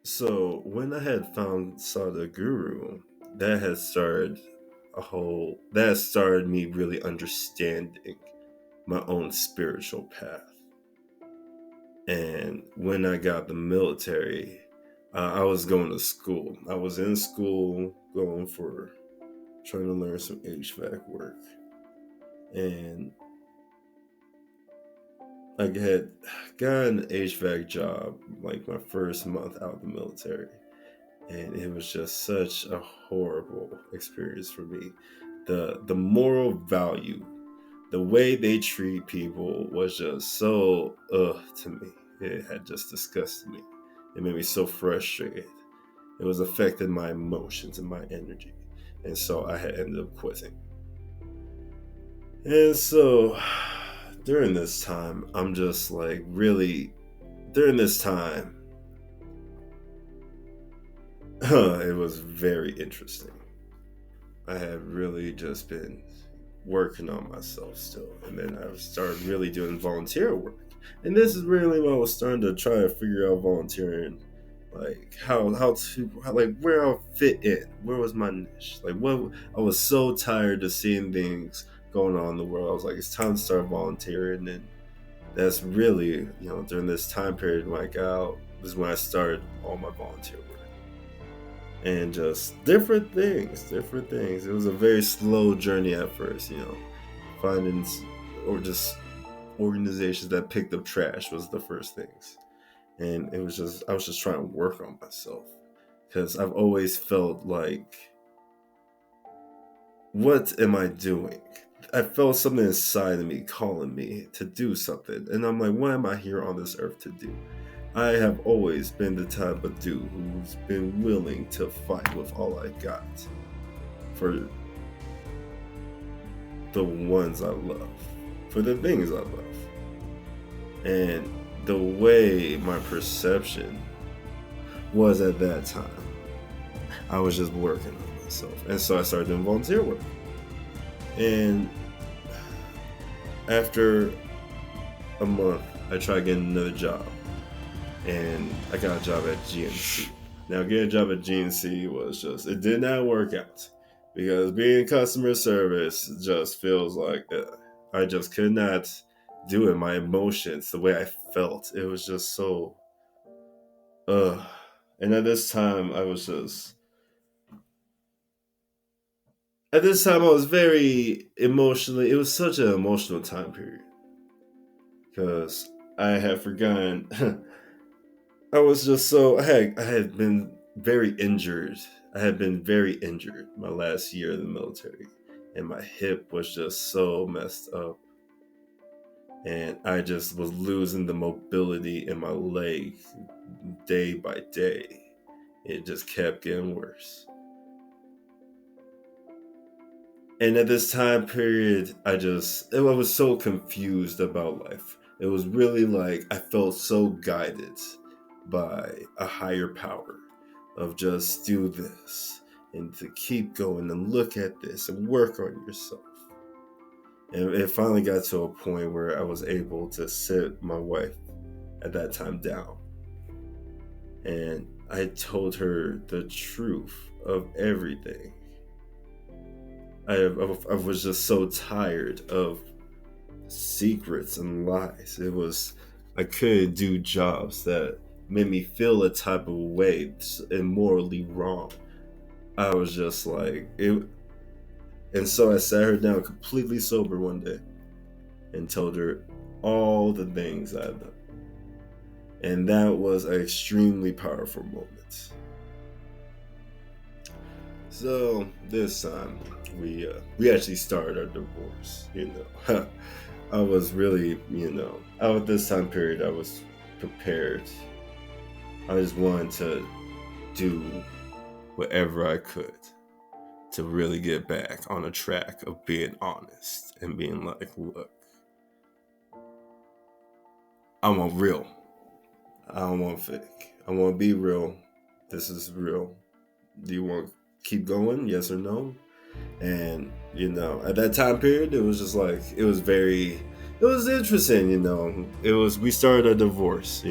So when I had found Sadhguru, that had started that started me really understanding my own spiritual path. And when I got the military, I was going to school. I was in school going for trying to learn some HVAC work. And I had got an HVAC job like my first month out of the military. And it was just such a horrible experience for me. The moral value, the way they treat people was just so to me. It had just disgusted me. It made me so frustrated. It was affecting my emotions and my energy. And so I had ended up quitting. And so during this time, I'm just like really during this time, it was very interesting. I had really just been working on myself still. And then I started really doing volunteer work. And this is really when I was starting to try to figure out volunteering, like like where I'll fit in. Where was my niche? Like what I was so tired of seeing things going on in the world. I was like, it's time to start volunteering. And that's really, during this time period when I got out, was when I started all my volunteer work and just different things. It was a very slow journey at first, finding or just organizations that picked up trash was the first things, and I was just trying to work on myself because I've always felt like, what am I doing? I felt something inside of me calling me to do something, and I'm like, what am I here on this earth to do? I have always been the type of dude who's been willing to fight with all I got for the ones I love, for the things I love. And the way my perception was at that time, I was just working on myself. And so I started doing volunteer work. And after a month, I tried getting another job. And I got a job at GNC. Now, getting a job at GNC was just, it did not work out because being customer service just feels like I just could not do it. My emotions, the way I felt, it was just so, uh. And at this time, I was very emotionally, it was such an emotional time period because I had forgotten I was just so I had been very injured. I had been very injured my last year in the military, and my hip was just so messed up, and I just was losing the mobility in my leg day by day. It just kept getting worse. And at this time period, I was so confused about life. It was really like I felt so guided by a higher power of just do this and to keep going and look at this and work on yourself. And it finally got to a point where I was able to sit my wife at that time down. And I told her the truth of everything. I was just so tired of secrets and lies. I couldn't do jobs that made me feel a type of way and morally wrong. I was just like it, and so I sat her down completely sober one day and told her all the things I've done, and that was an extremely powerful moment. So this time we actually started our divorce. I was really, out of this time period, I was prepared. I just wanted to do whatever I could to really get back on a track of being honest and being like, look, I want real. I don't want fake. I want to be real. This is real. Do you want to keep going? Yes or no? And, at that time period, it was just like, it was interesting, we started a divorce,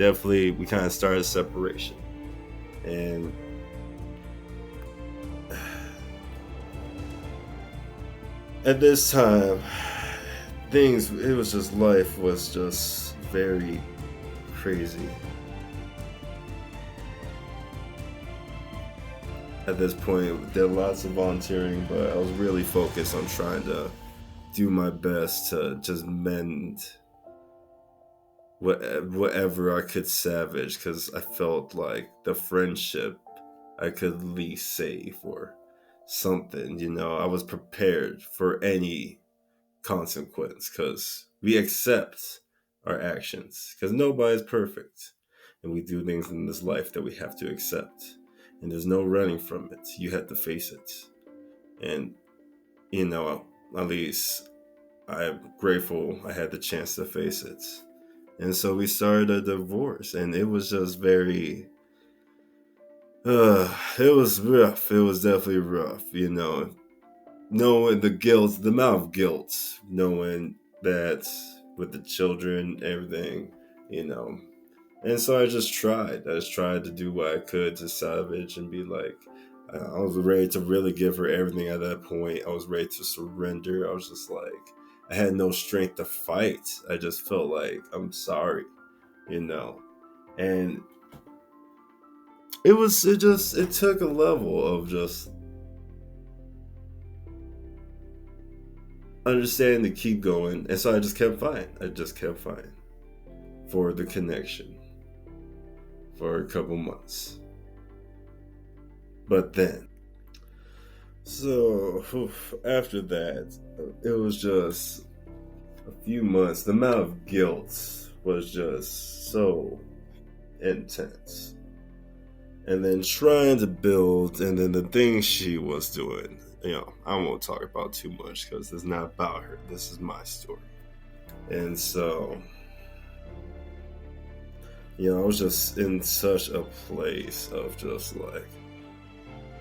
definitely we kind of started separation. And at this time, it was just, life was just very crazy. At this point, did lots of volunteering, but I was really focused on trying to do my best to just mend whatever I could salvage, because I felt like the friendship I could at least save or something. I was prepared for any consequence, because we accept our actions, because nobody's perfect, and we do things in this life that we have to accept, and there's no running from it. You have to face it. And at least I'm grateful I had the chance to face it. And so we started a divorce, and it was just very it was rough. It was definitely rough, knowing the amount of guilt, knowing that with the children, everything, you know. And so I just tried. To do what I could to salvage and be like, I was ready to really give her everything at that point. I was ready to surrender. I was just like, I had no strength to fight. I just felt like, I'm sorry, And it took a level of just understanding to keep going. And so I just kept fighting for the connection for a couple months. But then, after that, it was just a few months. The amount of guilt was just so intense. And then trying to build, and then the things she was doing, I won't talk about too much because it's not about her. This is my story. And so, I was just in such a place of just like,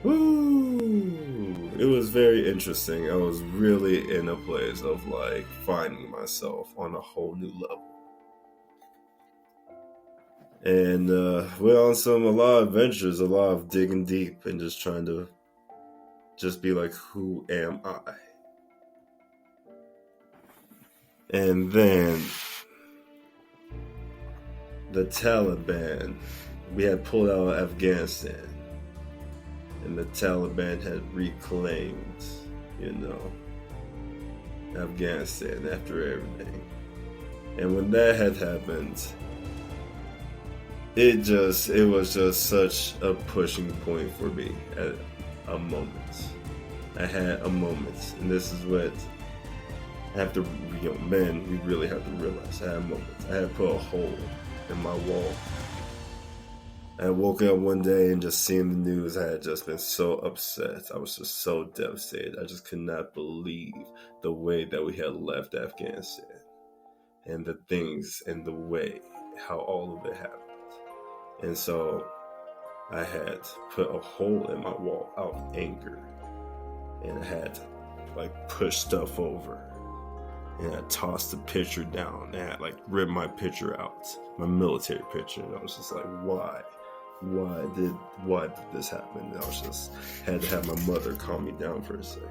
woo! It was very interesting. I was really in a place of like finding myself on a whole new level. And went on a lot of adventures, a lot of digging deep and just trying to just be like, who am I? And then the Taliban, we had pulled out of Afghanistan, and the Taliban had reclaimed, Afghanistan after everything. And when that had happened, it was just such a pushing point for me at a moment. I had a moment, and this is what after men, we really have to realize. I had a moment. I had put a hole in my wall. I woke up one day and just seeing the news, I had just been so upset. I was just so devastated. I just could not believe the way that we had left Afghanistan and the things and the way how all of it happened. And so I had put a hole in my wall out of anger, and I had to push stuff over, and I tossed the picture down, and I ripped my picture out, my military picture, and I was just like, why did this happen? And I was just had to have my mother calm me down for a second.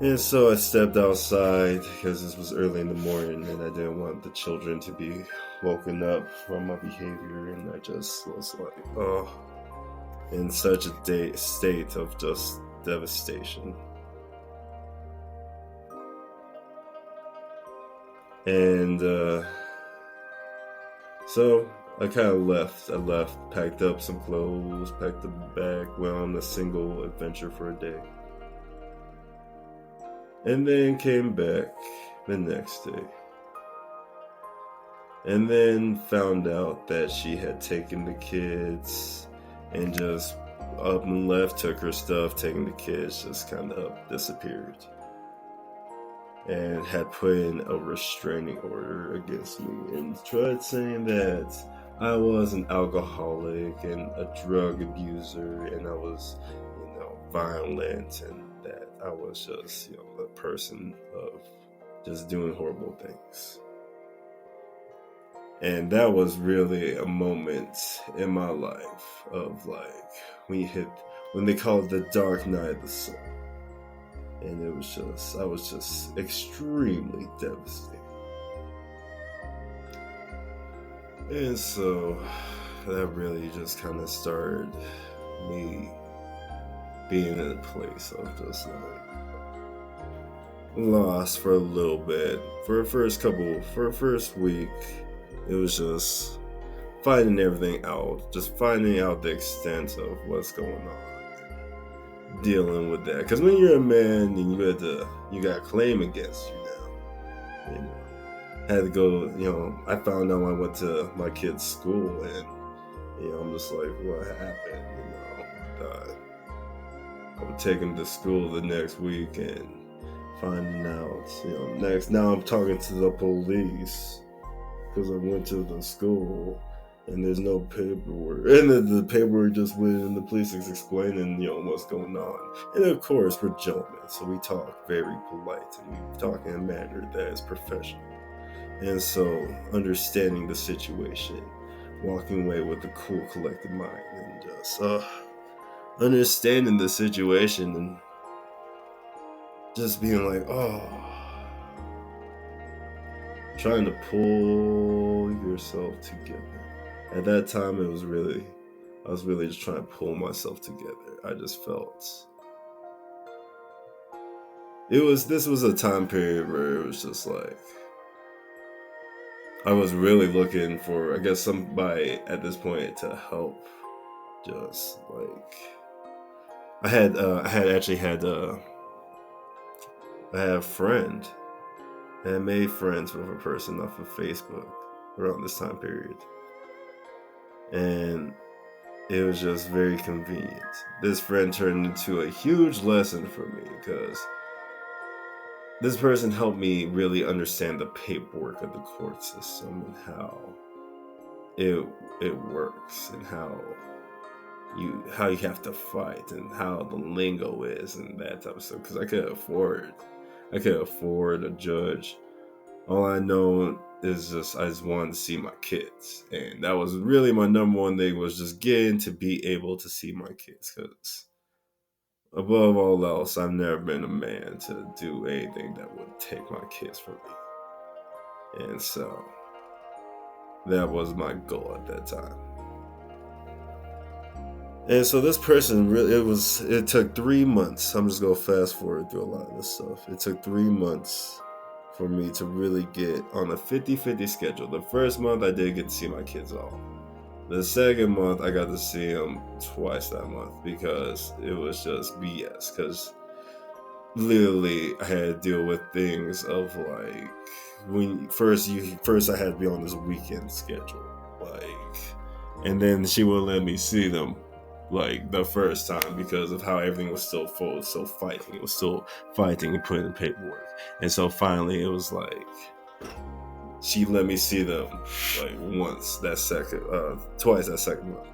And so I stepped outside because this was early in the morning and I didn't want the children to be woken up from my behavior, and I just was like, in such a state of just devastation. And so I kind of left. I left, packed up some clothes, packed a bag, went on a single adventure for a day. And then came back the next day. And then found out that she had taken the kids and just up and left, took her stuff, taking the kids, just kind of disappeared. And had put in a restraining order against me and tried saying that I was an alcoholic and a drug abuser and I was, violent, and that I was just, a person of just doing horrible things. And that was really a moment in my life of like when they call it the dark night of the soul. And I was just extremely devastated. And so that really just kind of started me being in a place of just like lost for a little bit. For the first week, it was just finding everything out, just finding out the extent of what's going on, dealing with that. Because when you're a man and you got a claim against you now, you know. Had to go, I found out when I went to my kid's school, and I'm just like, what happened? I would take him to school the next week and finding out, now I'm talking to the police because I went to the school and there's no paperwork, and the paperwork just went, and the police is explaining, what's going on. And of course, we're gentlemen, so we talk very polite and we talk in a manner that is professional. And so, understanding the situation, walking away with a cool, collected mind, and just understanding the situation and just being like, trying to pull yourself together. At that time, I was really just trying to pull myself together. I just felt this was a time period where it was just like, I was really looking for, I guess, somebody at this point to help. Just like I had a friend. I had made friends with a person off of Facebook around this time period, and it was just very convenient. This friend turned into a huge lesson for me because this person helped me really understand the paperwork of the court system and how it works, and how you have to fight, and how the lingo is, and that type of stuff. Because I could afford a judge. All I know is I just wanted to see my kids, and that was really my number one thing, was just getting to be able to see my kids. Because above all else, I've never been a man to do anything that would take my kids from me. And so that was my goal at that time. And so this person it took 3 months. I'm just going to fast forward through a lot of this stuff. It took 3 months for me to really get on a 50-50 schedule. The first month I did get to see my kids all. The second month, I got to see them twice that month because it was just BS. Because literally, I had to deal with things of like, first I had to be on this weekend schedule, and then she wouldn't let me see them like the first time because of how everything was still full, still fighting. It was still fighting and putting in paperwork. And so finally, it was like, she let me see them like twice that second month.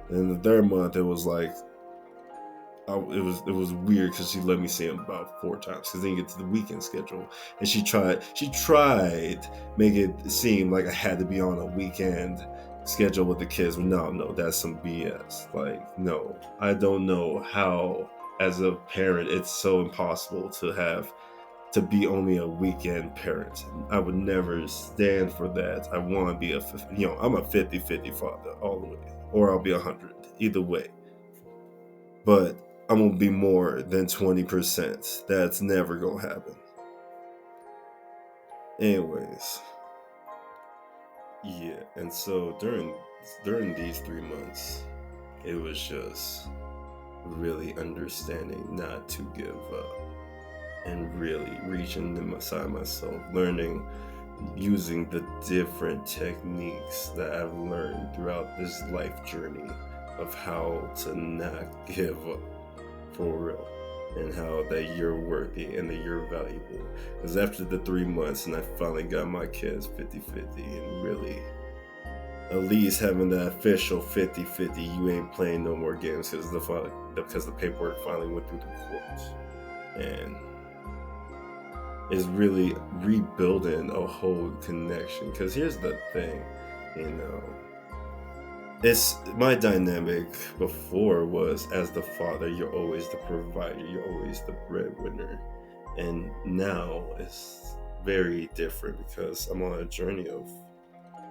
And the third month, it was like, it was weird because she let me see them about 4 times because then you get to the weekend schedule, and she tried make it seem like I had to be on a weekend schedule with the kids. No, that's some BS. Like, no, I don't know how as a parent it's so impossible to be only a weekend parent. I would never stand for that. I want to be I'm a 50-50 father all the way, or I'll be 100, either way. But I'm going to be more than 20%. That's never going to happen. Anyways. Yeah, and so during these 3 months, it was just really understanding not to give up and really reaching inside myself, learning, using the different techniques that I've learned throughout this life journey of how to not give up for real, and how that you're worthy and that you're valuable. Because after the 3 months and I finally got my kids 50-50, and really at least having that official 50-50, you ain't playing no more games because the paperwork finally went through the courts, and it's really rebuilding a whole connection. Because here's the thing, You know, it's my dynamic before was as the father, you're always the provider, you're always the breadwinner. And now it's very different because I'm on a journey of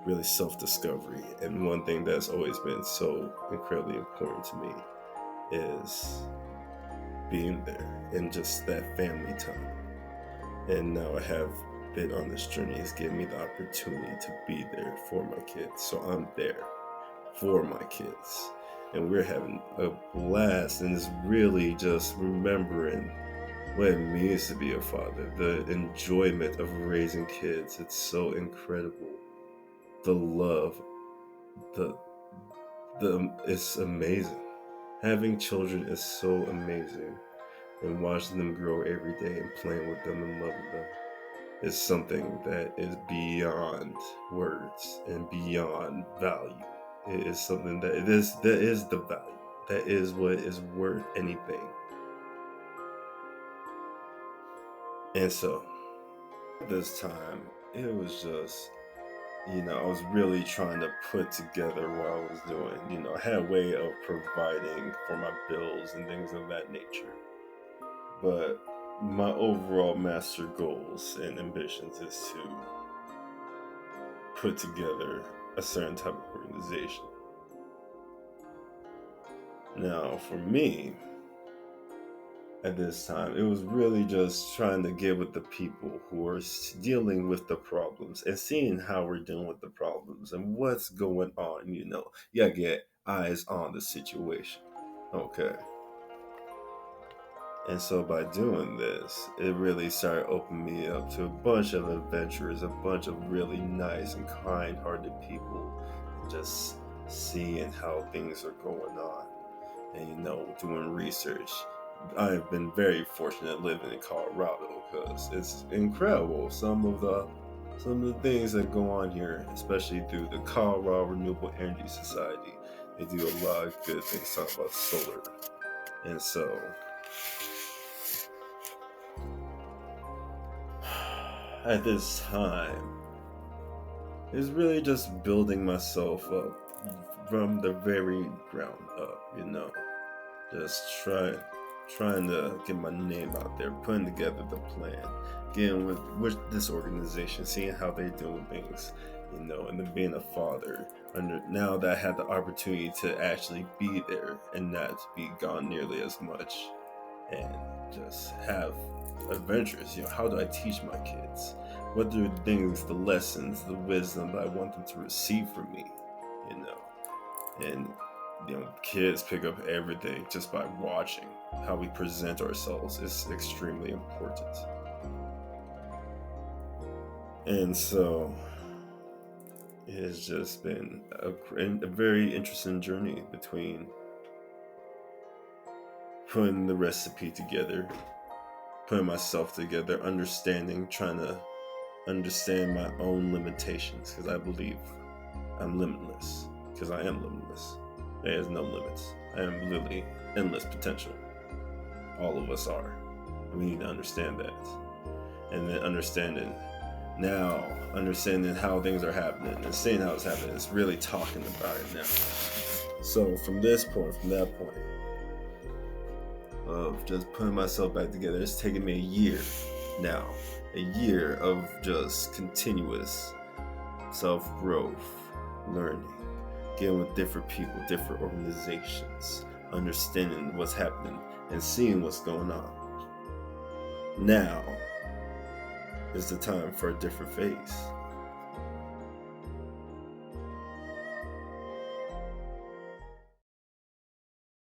really self-discovery. And one thing that's always been so incredibly important to me is being there and just that family time. And now I have been on this journey. It's given me the opportunity to be there for my kids. So I'm there for my kids. And we're having a blast. And it's really just remembering what it means to be a father, the enjoyment of raising kids. It's so incredible. The love, the it's amazing. Having children is so amazing. And watching them grow every day and playing with them and loving them is something that is beyond words and beyond value. It is something that is the value. That is what is worth anything. And so this time it was just, I was really trying to put together what I was doing. I had a way of providing for my bills and things of that nature. But my overall master goals and ambitions is to put together a certain type of organization. Now, for me, at this time, it was really just trying to get with the people who are dealing with the problems and seeing how we're dealing with the problems and what's going on. You gotta get eyes on the situation. Okay. And so by doing this, it really started opening me up to a bunch of adventurers, a bunch of really nice and kind-hearted people, and just seeing how things are going on. And doing research. I've been very fortunate living in Colorado because it's incredible. Some of the things that go on here, especially through the Colorado Renewable Energy Society, they do a lot of good things talking about solar. And so at this time, it's really just building myself up from the very ground up, just trying to get my name out there, putting together the plan, getting with this organization, seeing how they're doing things, and then being a father. Now that I had the opportunity to actually be there and not be gone nearly as much, and just have adventures. How do I teach my kids? What are the things, the lessons, the wisdom that I want them to receive from me? And kids pick up everything just by watching. How we present ourselves is extremely important. And so it has just been a very interesting journey between putting the recipe together, putting myself together, trying to understand my own limitations, because I believe I'm limitless, because I am limitless. There is no limits. I am literally endless potential. All of us are. And we need to understand that. And then understanding how things are happening and seeing how it's happening, it's really talking about it now. So from that point of just putting myself back together, it's taken me a year now. A year of just continuous self-growth, learning, getting with different people, different organizations, understanding what's happening and seeing what's going on. Now is the time for a different phase.